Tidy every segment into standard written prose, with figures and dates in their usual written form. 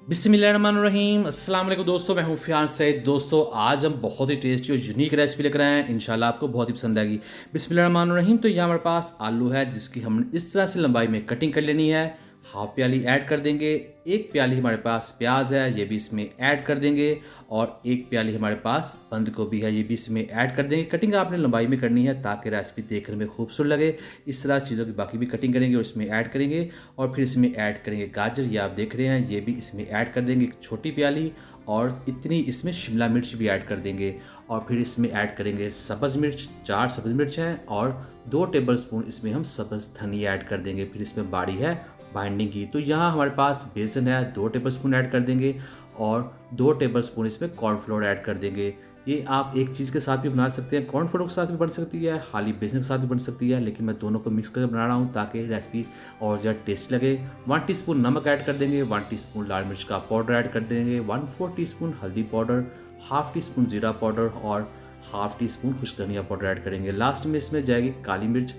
बिस्मिल्लाहिर्रहमानिर्रहीम। अस्सलाम वालेकुम दोस्तों, मैं हूं फ़ियान सईद। दोस्तों आज हम बहुत ही टेस्टी और यूनिक रेसिपी लेकर आए हैं, इंशाल्लाह आपको बहुत ही पसंद आएगी। बिस्मिल्लाहिर्रहमानिर्रहीम। तो यहाँ हमारे पास आलू है जिसकी हमने इस तरह से लंबाई में कटिंग कर लेनी है। हाफ प्याली ऐड कर देंगे। एक प्याली हमारे पास प्याज है, ये भी इसमें ऐड कर देंगे। और एक प्याली हमारे पास बंद गोभी है, ये भी इसमें ऐड कर देंगे। कटिंग आपने लंबाई में करनी है ताकि रेसिपी देखने में खूबसूरत लगे। इस तरह चीज़ों की बाकी भी कटिंग करेंगे और इसमें ऐड करेंगे। और फिर इसमें ऐड करेंगे गाजर, ये आप देख रहे हैं, ये भी इसमें ऐड कर देंगे एक छोटी प्याली। और इतनी इसमें शिमला मिर्च भी ऐड कर देंगे। और फिर इसमें ऐड करेंगे सब्ज़ मिर्च, 4 सब्ज़ मिर्च हैं। और 2 टेबलस्पून इसमें हम सब्ज़ धनिया ऐड कर देंगे। फिर इसमें बाड़ी है बाइंडिंग की, तो यहाँ हमारे पास बेसन है, 2 टेबलस्पून ऐड कर देंगे। और 2 टेबलस्पून इसमें कॉर्नफ्लोर ऐड कर देंगे। ये आप एक चीज़ के साथ भी बना सकते हैं, कॉर्नफ्लोर के साथ भी बन सकती है, खाली बेसन के साथ भी बन सकती है, लेकिन मैं दोनों को मिक्स करके बना रहा हूँ ताकि रेसिपी और ज़्यादा टेस्ट लगे। 1 टीस्पून नमक ऐड कर देंगे, 1 टीस्पून लाल मिर्च का पाउडर ऐड कर देंगे, 1/4 टीस्पून हल्दी पाउडर, हाफ टीस्पून जीरा पाउडर और हाफ टीस्पून खुश्क धनिया पाउडर ऐड करेंगे। लास्ट में इसमें जाएगी काली मिर्च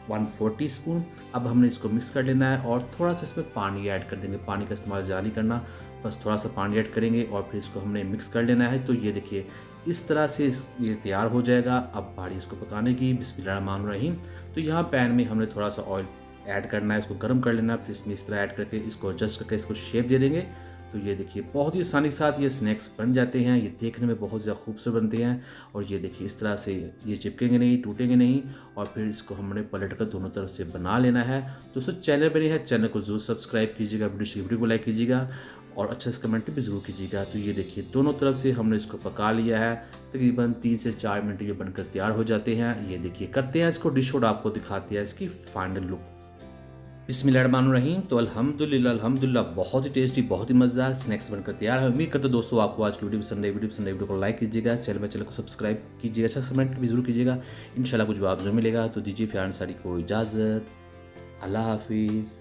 1/4 टीस्पून। अब हमने इसको मिक्स कर लेना है और थोड़ा सा इसमें पानी ऐड कर देंगे। पानी का इस्तेमाल ज़्यादा नहीं करना, बस थोड़ा सा पानी ऐड करेंगे और फिर इसको हमने मिक्स कर लेना है। तो ये देखिए इस तरह से ये तैयार हो जाएगा। अब बारी इसको पकाने की, बिस्मिल्लाहिर्रहमानिर्रहीम। तो यहाँ पैन में हमने थोड़ा सा ऑयल ऐड करना है, इसको गर्म कर लेना है। फिर इसमें इस तरह ऐड करके इसको एडजस्ट करके इसको शेप दे देंगे। तो ये देखिए बहुत ही आसानी के साथ ये स्नैक्स बन जाते हैं। ये देखने में बहुत ज़्यादा खूबसूरत बनते हैं। और ये देखिए इस तरह से ये चिपकेंगे नहीं, टूटेंगे नहीं। और फिर इसको हमने पलट कर दोनों तरफ से बना लेना है। दोस्तों चैनल पर नहीं है, चैनल को ज़रूर सब्सक्राइब कीजिएगा, वीडियो को लाइक कीजिएगा और अच्छा से कमेंट भी ज़रूर कीजिएगा। तो ये देखिए दोनों तरफ से हमने इसको पका लिया है। तकरीबन 3 से 4 मिनट ये बनकर तैयार हो जाते हैं। ये देखिए करते हैं इसको डिश और आपको दिखाते हैं इसकी फाइनल लुक। बिस्मिल्लाहिर्रहमानिर्रहीम। तो अल्हम्दुलिल्लाह बहुत ही टेस्टी, बहुत ही मज़ेदार स्नैक्स बनकर तैयार है। उम्मीद करते दोस्तों आपको आज की वीडियो पसंद आई। वीडियो को लाइक कीजिएगा, चैनल को सब्सक्राइब कीजिएगा, अच्छा कमेंट भी जरूर कीजिएगा। इंशाल्लाह कुछ जवाब जरूर मिलेगा। तो दीजिए फ़ियान सारी को इजाज़त। अल्लाह हाफिज़।